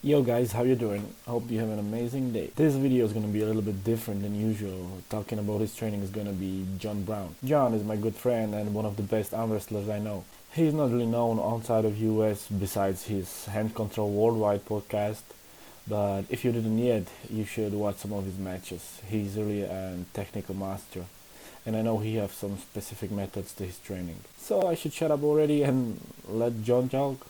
Yo guys, how you doing? Hope you have an amazing day. This video is going to be a little bit different than usual. Talking about his training is going to be Jon Brown. Jon is my good friend and one of the best arm wrestlers I know. He's not really known outside of US besides his Hand Control Worldwide podcast, but if you didn't yet, you should watch some of his matches. He's really a technical master, and I know he has some specific methods to his training. So I should shut up already and let Jon talk.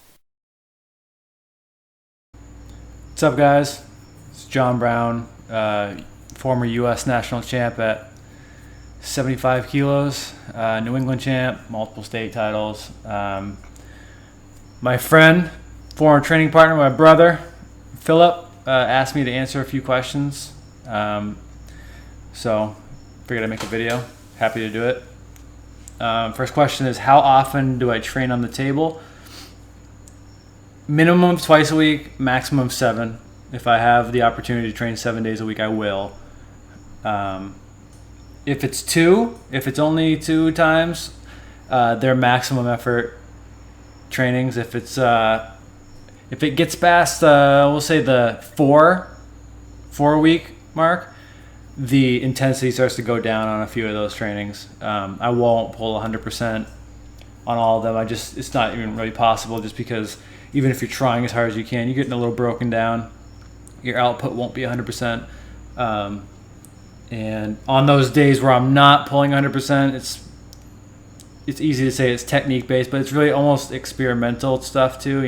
What's up, guys? It's Jon Brown, former U.S. national champ at 75 kilos, New England champ, multiple state titles. My friend, former training partner, my brother, Filip, asked me to answer a few questions. So figured I'd make a video. Happy to do it. First question is, how often do I train on the table? Minimum twice a week, maximum 7. If I have the opportunity to train 7 days a week, I will. If it's only 2 times, they're maximum effort trainings. If it gets past, we'll say the 4 week mark, the intensity starts to go down on a few of those trainings. I won't pull 100% on all of them. It's not even really possible, just because even if you're trying as hard as you can, you're getting a little broken down. Your output won't be 100%. And on those days where I'm not pulling 100%, it's easy to say it's technique based, but it's really almost experimental stuff too.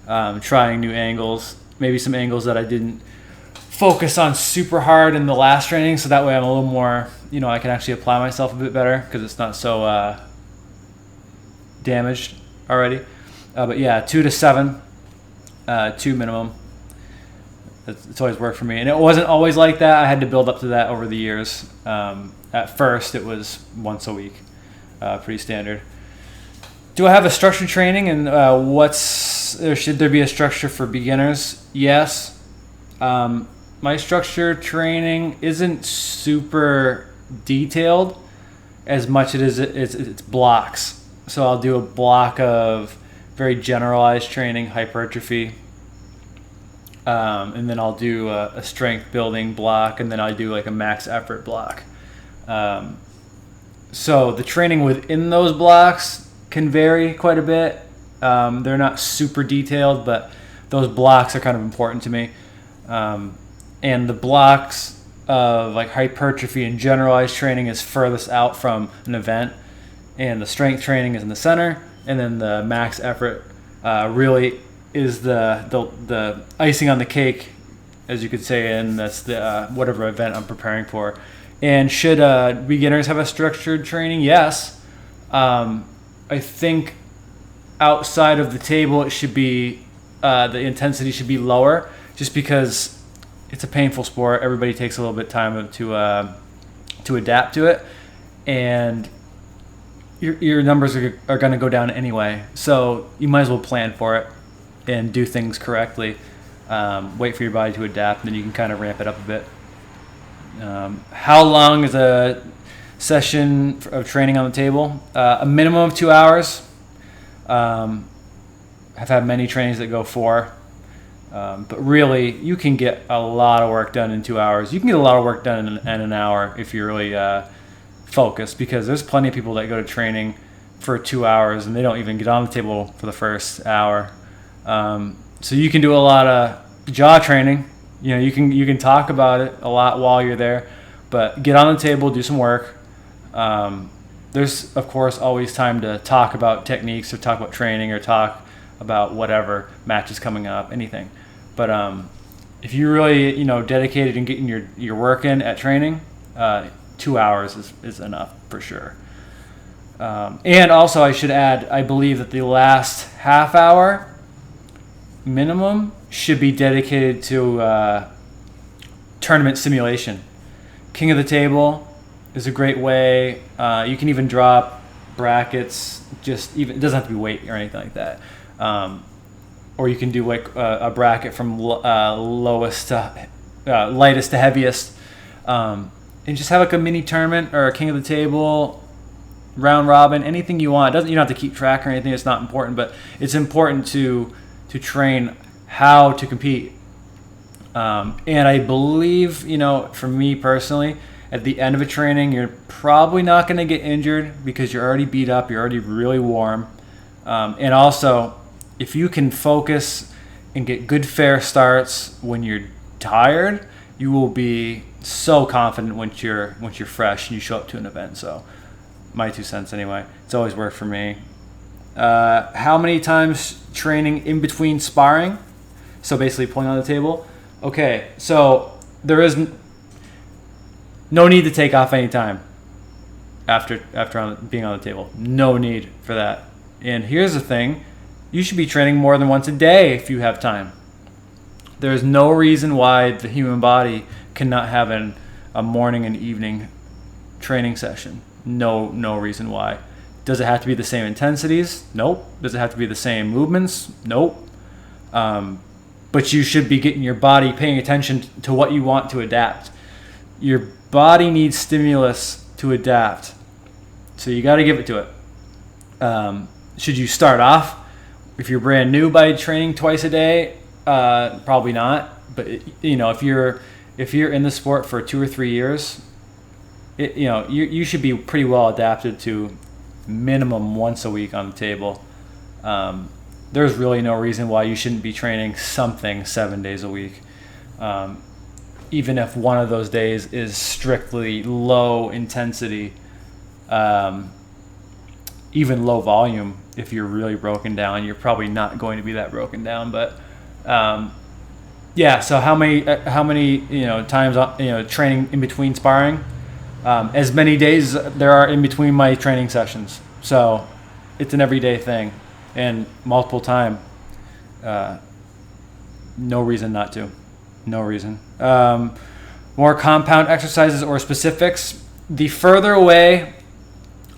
Trying new angles, maybe some angles that I didn't focus on super hard in the last training, so that way I'm a little more, I can actually apply myself a bit better because it's not so damaged already. But yeah, 2 to 7, 2 minimum. It's always worked for me, and it wasn't always like that. I had to build up to that over the years. At first, it was once a week, pretty standard. Do I have a structured training, and should there be a structure for beginners? Yes. My structured training isn't super detailed as much as it's blocks. So I'll do a block of very generalized training, hypertrophy, and then I'll do a strength building block, and then I do like a max effort block. So the training within those blocks can vary quite a bit. They're not super detailed, but those blocks are kind of important to me. And the blocks of like hypertrophy and generalized training is furthest out from an event, and the strength training is in the center, and then the max effort really is the icing on the cake, as you could say, and that's the whatever event I'm preparing for. And should beginners have a structured training? Yes. I think outside of the table, it should be the intensity should be lower, just because it's a painful sport. Everybody takes a little bit of time to adapt to it, and your numbers are going to go down anyway, so you might as well plan for it and do things correctly. Wait for your body to adapt, and then you can kind of ramp it up a bit. How long is a session of training on the table? A minimum of 2 hours. I've had many trainings that go 4. But really, you can get a lot of work done in 2 hours. You can get a lot of work done in an hour if you're really focused, because there's plenty of people that go to training for 2 hours and they don't even get on the table for the first hour. So you can do a lot of jaw training. You can talk about it a lot while you're there, but get on the table, do some work. There's of course always time to talk about techniques, or talk about training, or talk about whatever matches coming up, anything. But if you're really dedicated and getting your work in at training, 2 hours is enough for sure. And also, I should add, I believe that the last half hour minimum should be dedicated to tournament simulation. King of the table is a great way. You can even drop brackets. It doesn't have to be weight or anything like that. Or you can do like a bracket from lowest to lightest to heaviest, and just have like a mini tournament or a king of the table, round robin, anything you want. You don't have to keep track or anything. It's not important, but it's important to train how to compete. And I believe, for me personally, at the end of a training, you're probably not going to get injured because you're already beat up, you're already really warm. And also, if you can focus and get good fair starts when you're tired, you will be so confident once you're fresh and you show up to an event. So my 2 cents anyway. It's always worked for me. How many times training in between sparring? So basically pulling on the table. Okay, so there is no need to take off any time after being on the table. No need for that. And here's the thing. You should be training more than once a day if you have time. There's no reason why the human body cannot have a morning and evening training session. No reason why. Does it have to be the same intensities? Nope. Does it have to be the same movements? Nope. But you should be getting your body paying attention to what you want to adapt. Your body needs stimulus to adapt. So you got to give it to it. Should you start off, if you're brand new, by training twice a day? Probably not. But if you're in the sport for 2 or 3 years, you should be pretty well adapted to minimum once a week on the table. There's really no reason why you shouldn't be training something 7 days a week. Even if one of those days is strictly low intensity, even low volume. If you're really broken down, you're probably not going to be that broken down. But so how many times training in between sparring? As many days there are in between my training sessions. So it's an everyday thing, and multiple time. No reason not to. No reason. More compound exercises or specifics. The further away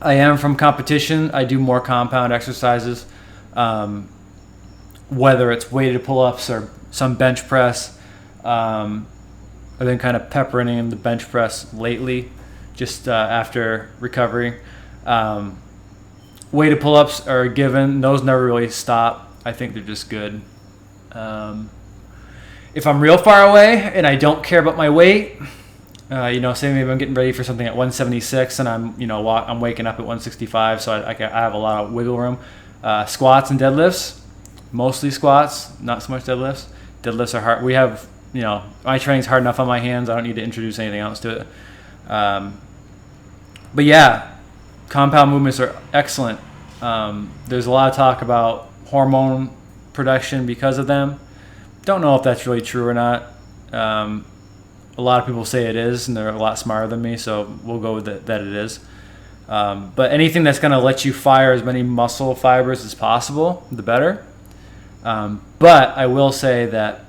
I am from competition, I do more compound exercises. Whether it's weighted pull-ups or some bench press. I've been kind of peppering in the bench press lately, just after recovery. Weighted pull-ups are a given. Those never really stop. I think they're just good. If I'm real far away and I don't care about my weight, say maybe I'm getting ready for something at 176 and I'm waking up at 165, so I have a lot of wiggle room. Squats and deadlifts, mostly squats, not so much deadlifts. Deadlifts are hard. We have, my training's hard enough on my hands. I don't need to introduce anything else to it. But yeah, compound movements are excellent. There's a lot of talk about hormone production because of them. Don't know if that's really true or not. A lot of people say it is, and they're a lot smarter than me, so we'll go with it, that it is. But anything that's going to let you fire as many muscle fibers as possible, the better. But I will say that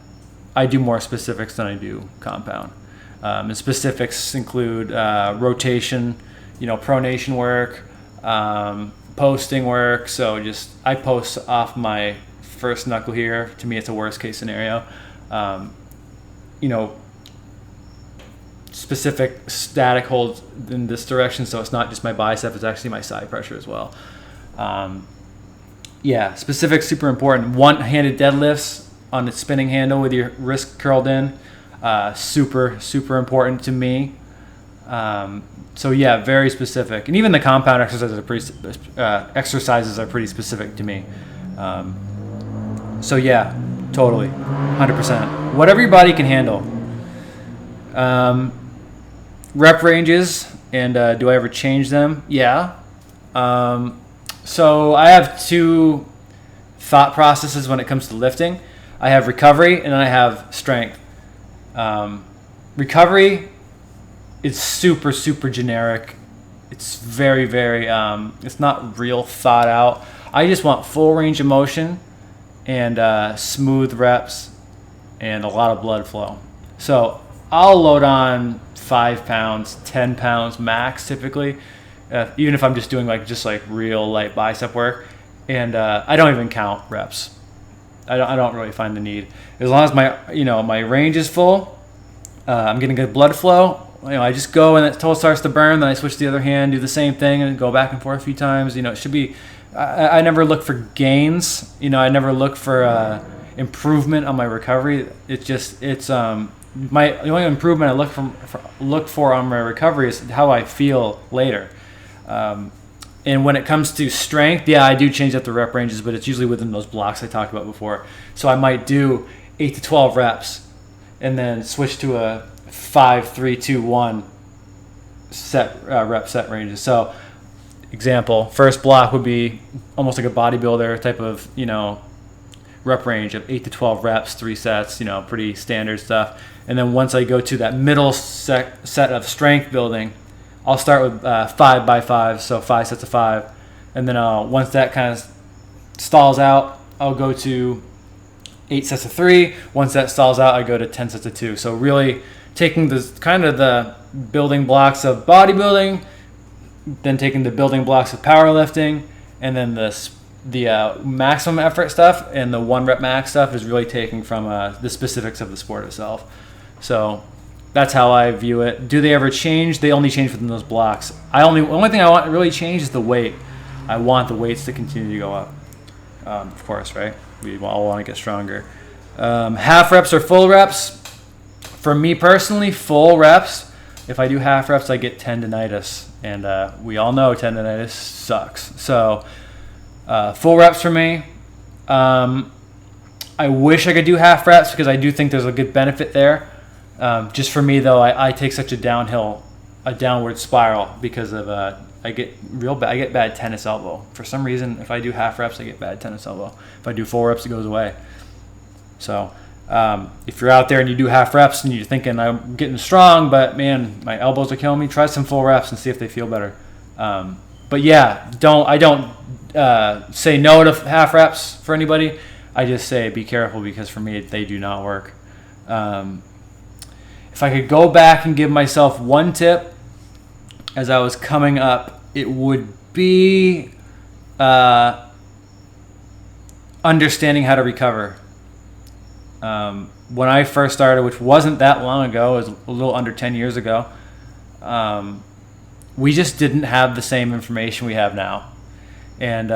I do more specifics than I do compound. And specifics include rotation, pronation work, posting work. So I post off my first knuckle here. To me, it's a worst case scenario. Specific static holds in this direction, so it's not just my bicep, it's actually my side pressure as well. Specific, super important. One-handed deadlifts on a spinning handle with your wrist curled in, super important to me. Very specific. And even the compound exercises are pretty specific to me. Totally, 100%. Whatever your body can handle. Rep ranges, and do I ever change them? Yeah. So I have two thought processes when it comes to lifting. I have recovery, and then I have strength. Recovery is super generic. It's very, it's not real thought out. I just want full range of motion and smooth reps and a lot of blood flow. So I'll load on 5 pounds, 10 pounds max typically, even if I'm just doing like real light bicep work. And I don't even count reps. I don't really find the need. As long as my range is full, I'm getting good blood flow. I just go and until it starts to burn, then I switch to the other hand, do the same thing, and go back and forth a few times. It should be. I never look for gains. I never look for improvement on my recovery. The only improvement I look for on my recovery is how I feel later. And when it comes to strength, yeah, I do change up the rep ranges, but it's usually within those blocks I talked about before. So I might do 8 to 12 reps and then switch to a 5, 3, 2, 1 rep set ranges. So example, first block would be almost like a bodybuilder type of, rep range of 8 to 12 reps, 3 sets, pretty standard stuff. And then once I go to that middle set of strength building, I'll start with 5 by 5, so 5 sets of 5. And then once that kind of stalls out, I'll go to 8 sets of 3. Once that stalls out, I go to 10 sets of 2. So really taking the building blocks of bodybuilding, then taking the building blocks of powerlifting, and then the maximum effort stuff and the 1 rep max stuff is really taking from the specifics of the sport itself. So that's how I view it. Do they ever change? They only change within those blocks. The only thing I want to really change is the weight. I want the weights to continue to go up. Of course, right? We all want to get stronger. Half reps or full reps? For me personally, full reps. If I do half reps, I get tendinitis. And we all know tendinitis sucks. So full reps for me. I wish I could do half reps because I do think there's a good benefit there. Just for me though, I take such a downward spiral because of I get bad tennis elbow. For some reason, if I do half reps, I get bad tennis elbow. If I do full reps, it goes away. So if you're out there and you do half reps and you're thinking I'm getting strong, but man, my elbows are killing me, try some full reps and see if they feel better. But yeah, I don't say no to half reps for anybody. I just say be careful because for me they do not work. If I could go back and give myself one tip as I was coming up, it would be understanding how to recover. When I first started, which wasn't that long ago, it was a little under 10 years ago, we just didn't have the same information we have now. And,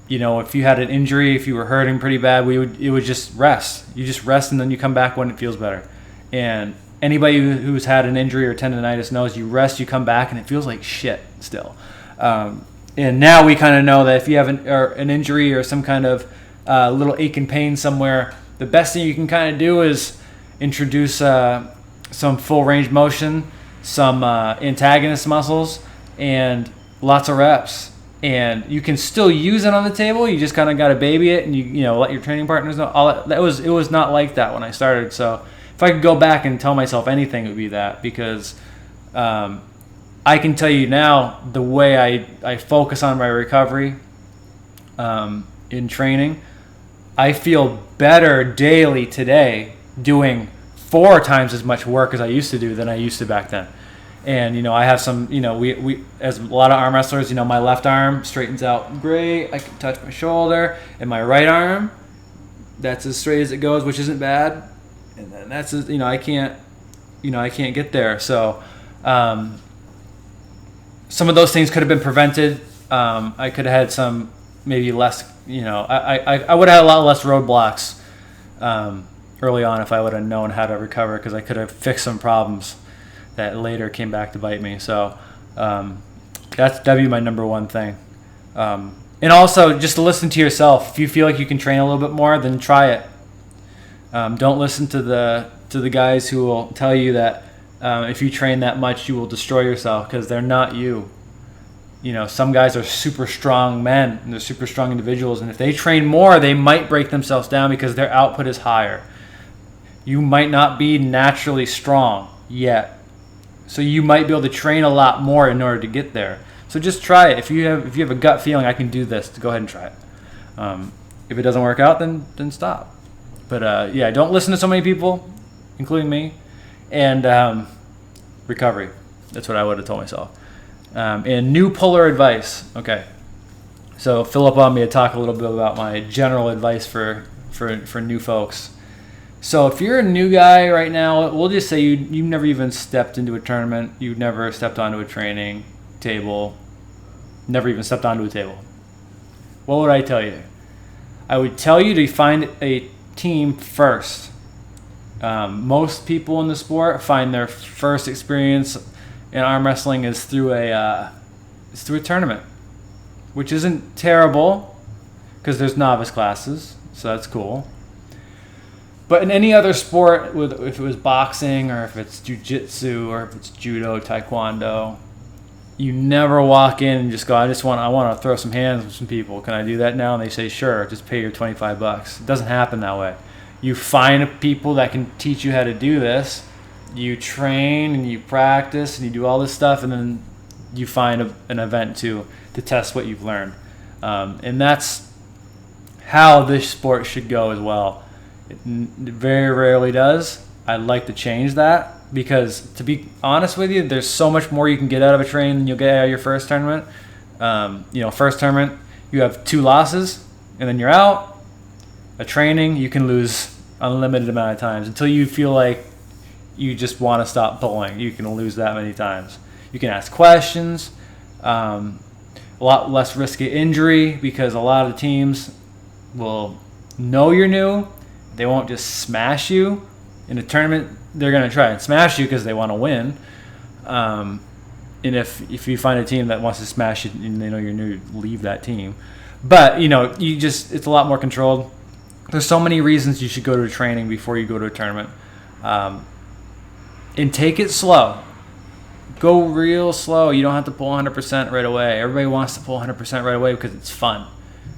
if you had an injury, if you were hurting pretty bad, it would just rest. You just rest and then you come back when it feels better. And anybody who's had an injury or tendinitis knows you rest, you come back, and it feels like shit still. And now we kind of know that if you have an injury or some kind of little ache and pain somewhere, the best thing you can kind of do is introduce some full range motion, some antagonist muscles, and lots of reps. And you can still use it on the table. You just kind of got to baby it, and you let your training partners know. It was not like that when I started. So if I could go back and tell myself anything, it would be that, because I can tell you now the way I focus on my recovery in training, I feel better daily today doing 4 times as much work as I used to do than I used to back then. And I have some, we as a lot of arm wrestlers, my left arm straightens out great. I can touch my shoulder, and my right arm, that's as straight as it goes, which isn't bad. And then that's I can't get there. So some of those things could have been prevented. I could have had some maybe less. I would have had a lot less roadblocks early on if I would have known how to recover, because I could have fixed some problems that later came back to bite me. So that'd be my number one thing. And also just to listen to yourself. If you feel like you can train a little bit more, then try it. Don't listen to the guys who will tell you that if you train that much, you will destroy yourself, because they're not you. Some guys are super strong men, and they're super strong individuals, and if they train more, they might break themselves down because their output is higher. You might not be naturally strong yet, so you might be able to train a lot more in order to get there. So just try it. If you have a gut feeling, I can do this, go ahead and try it. If it doesn't work out, then stop. But don't listen to so many people, including me. And recovery. That's what I would have told myself. And new puller advice. Okay. So Filip wanted me to talk a little bit about my general advice for new folks. So if you're a new guy right now, we'll just say you've never even stepped into a tournament, you've never stepped onto a training table, never even stepped onto a table. What would I tell you? I would tell you to find a team first. Most people in the sport find their first experience in arm wrestling is through a tournament, which isn't terrible because there's novice classes, so that's cool. But in any other sport, if it was boxing or if it's jiu-jitsu or if it's judo, taekwondo, you never walk in and just go, I want to throw some hands with some people. Can I do that now? And they say, sure, just pay your $25. It doesn't happen that way. You find people that can teach you how to do this. You train and you practice and you do all this stuff, and then you find an event to test what you've learned. And that's how this sport should go as well. It very rarely does. I'd like to change that because, to be honest with you, there's so much more you can get out of a training than you'll get out of your first tournament. First tournament, you have 2 losses, and then you're out. A training, you can lose unlimited amount of times until you feel like you just want to stop pulling. You can lose that many times. You can ask questions. A lot less risk of injury because a lot of teams will know you're new. They won't just smash you. In a tournament, they're going to try and smash you because they want to win. And if you find a team that wants to smash you and they know you're new, leave that team. But, it's a lot more controlled. There's so many reasons you should go to a training before you go to a tournament. And take it slow. Go real slow. You don't have to pull 100% right away. Everybody wants to pull 100% right away because it's fun.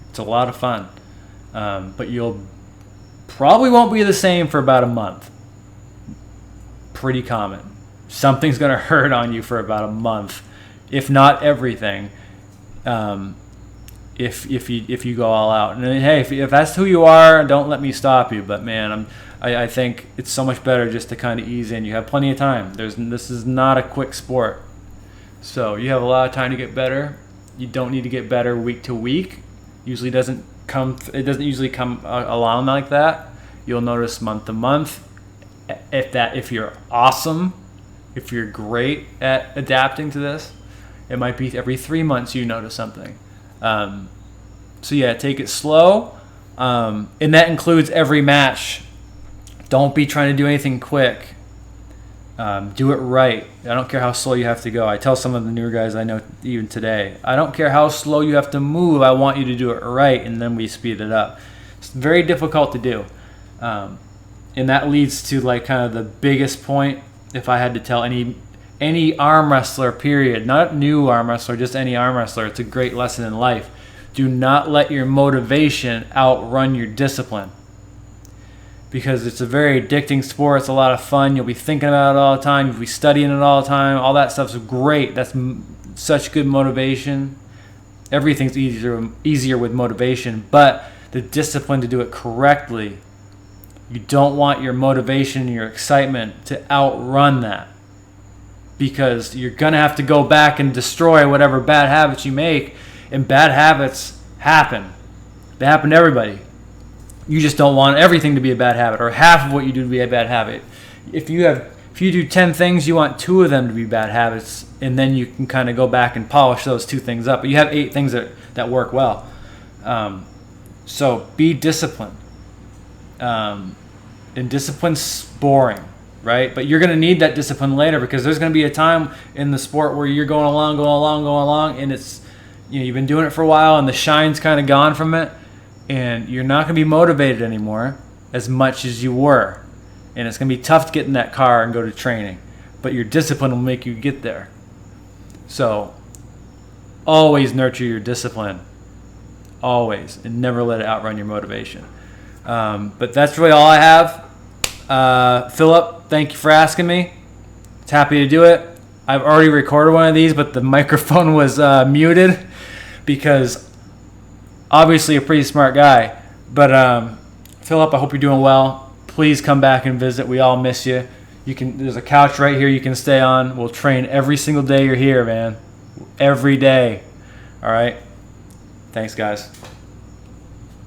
It's a lot of fun. But you'll probably won't be the same for about a month. Pretty common. Something's going to hurt on you for about a month, if not everything. If you go all out. And then, hey, if that's who you are, don't let me stop you. But man, I think it's so much better just to kind of ease in. You have plenty of time. This is not a quick sport, so you have a lot of time to get better. You don't need to get better week to week. It doesn't usually come along like that. You'll notice month to month. If you're awesome, if you're great at adapting to this, it might be every 3 months you notice something. So yeah, take it slow, and that includes every match. Don't be trying to do anything quick. Do it right. I don't care how slow you have to go. I tell some of the newer guys I know even today, I don't care how slow you have to move. I want you to do it right, and then we speed it up. It's very difficult to do, and that leads to like kind of the biggest point. If I had to tell any arm wrestler, period, not new arm wrestler, just any arm wrestler, it's a great lesson in life. Do not let your motivation outrun your discipline. Because it's a very addicting sport. It's a lot of fun. You'll be thinking about it all the time. You'll be studying it all the time. All that stuff's great. That's such good motivation. Everything's easier with motivation, but the discipline to do it correctly, you don't want your motivation and your excitement to outrun that. Because you're going to have to go back and destroy whatever bad habits you make, and bad habits happen. They happen to everybody. You just don't want everything to be a bad habit, or half of what you do to be a bad habit. If you do 10 things, you want 2 of them to be bad habits, and then you can kind of go back and polish those 2 things up. But you have 8 things that work well. So be disciplined. And discipline's boring, right? But you're going to need that discipline later, because there's going to be a time in the sport where you're going along, and it's, you've been doing it for a while, and the shine's kind of gone from it. And you're not going to be motivated anymore as much as you were. And it's going to be tough to get in that car and go to training. But your discipline will make you get there. So always nurture your discipline. Always. And never let it outrun your motivation. But that's really all I have. Filip, thank you for asking me. It's happy to do it. I've already recorded one of these, but the microphone was muted because... obviously a pretty smart guy. But Filip, I hope you're doing well. Please come back and visit. We all miss you. There's a couch right here you can stay on. We'll train every single day you're here, man. Every day. All right? Thanks, guys.